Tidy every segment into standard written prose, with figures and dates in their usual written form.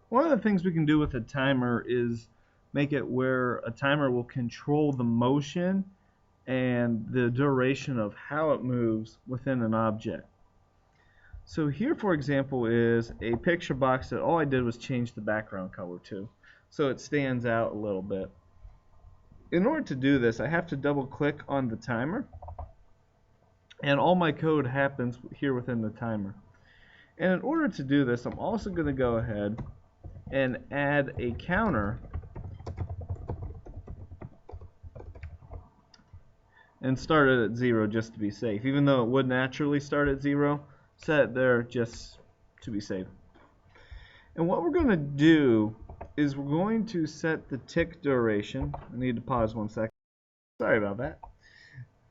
One of the things we can do with a timer is make it where a timer will control the motion and the duration of how it moves within an object. So here, for example, is a picture box that all I did was change the background color to, so it stands out a little bit. In order to do this, I have to double click on the timer, and all my code happens here within the timer. And in order to do this, I'm also going to go ahead and add a counter and start it at 0 just to be safe. Even though it would naturally start at 0, set it there just to be safe. And what we're going to do is we're going to set the tick duration. I need to pause 1 second. Sorry about that.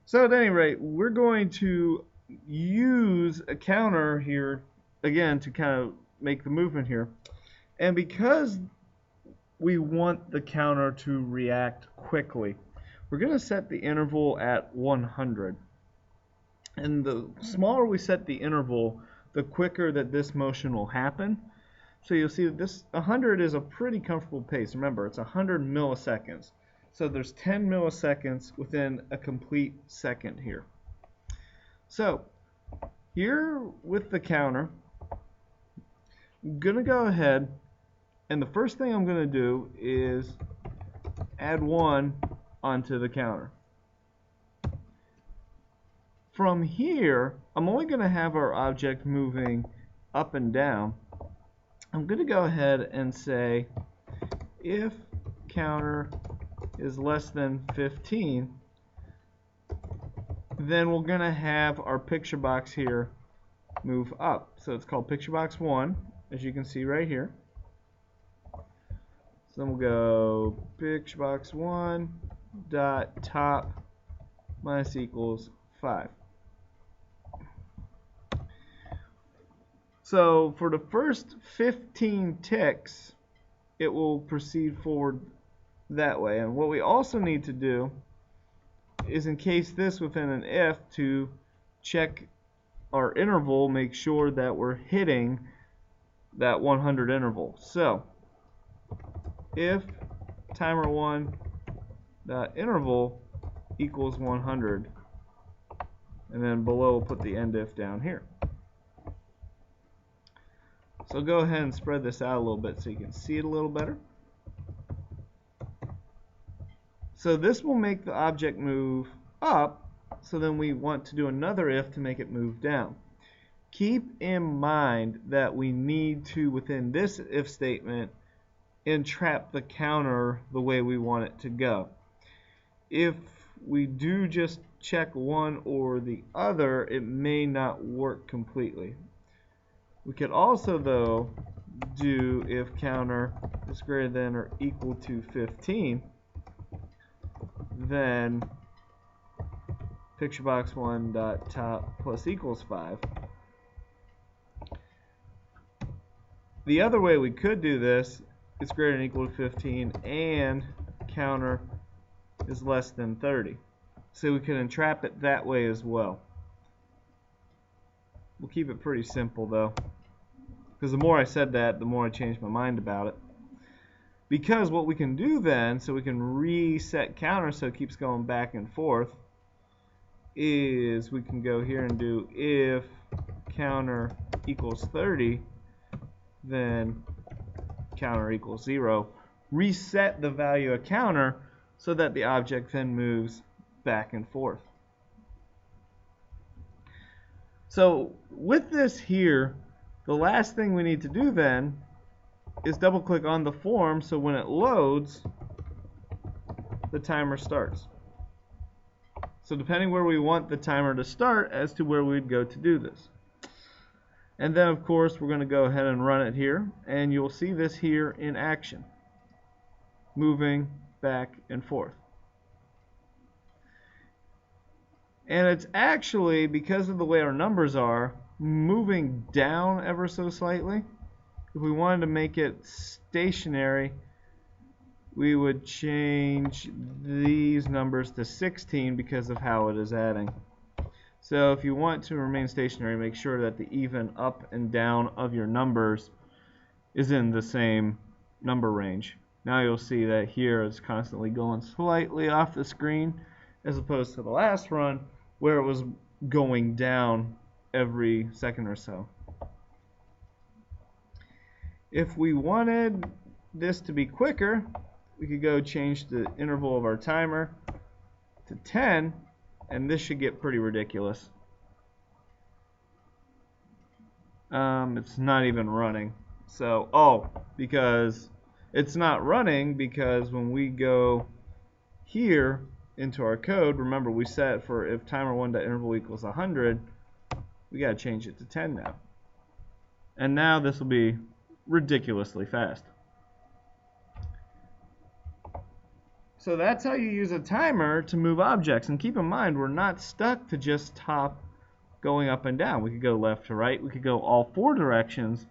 So at any rate, we're going to use a counter here again to kind of make the movement here. And because we want the counter to react quickly, we're going to set the interval at 100. And the smaller we set the interval, the quicker that this motion will happen. So you'll see that this 100 is a pretty comfortable pace. Remember, it's 100 milliseconds. So there's 10 milliseconds within a complete second here. So here with the counter, I'm going to go ahead, and the first thing I'm going to do is add 1 onto the counter. From here, I'm only going to have our object moving up and down. I'm going to go ahead and say if counter is less than 15, then we're going to have our picture box here move up. So it's called picture box 1, as you can see right here. So then we'll go picture box 1 dot top minus equals 5. So for the first 15 ticks, it will proceed forward that way. And what we also need to do is encase this within an if to check our interval, make sure that we're hitting that 100 interval. So if timer1 dot interval equals 100, and then below we'll put the end if down here. So go ahead and spread this out a little bit so you can see it a little better. So this will make the object move up, so then we want to do another if to make it move down. Keep in mind that we need to, within this if statement, entrap the counter the way we want it to go. If we do just check one or the other, it may not work completely. We could also, though, do if counter is greater than or equal to 15, then picture box 1 dot top plus equals 5. The other way we could do this is greater than or equal to 15 and counter is less than 30. So we can entrap it that way as well. We'll keep it pretty simple though, because the more I said that, the more I changed my mind about it. Because what we can do then, so we can reset counter so it keeps going back and forth, is we can go here and do if counter equals 30, then counter equals 0. Reset the value of counter so that the object then moves back and forth. So with this here, the last thing we need to do then is double click on the form so when it loads, the timer starts. So depending where we want the timer to start as to where we'd go to do this. And then of course we're going to go ahead and run it here, and you'll see this here in action, moving back and forth. And it's actually, because of the way our numbers are, moving down ever so slightly. If we wanted to make it stationary, we would change these numbers to 16 because of how it is adding. So if you want to remain stationary, make sure that the even up and down of your numbers is in the same number range. Now you'll see that here it's constantly going slightly off the screen, as opposed to the last run where it was going down every second or so. If we wanted this to be quicker, we could go change the interval of our timer to 10, and this should get pretty ridiculous. It's not even running. So, because it's not running because when we go here into our code, remember we set for if timer1.interval equals 100, we got to change it to 10 now. And now this will be ridiculously fast. So that's how you use a timer to move objects. And keep in mind, we're not stuck to just top going up and down. We could go left to right. We could go all 4 directions.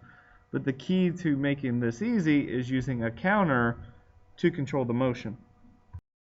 But the key to making this easy is using a counter to control the motion.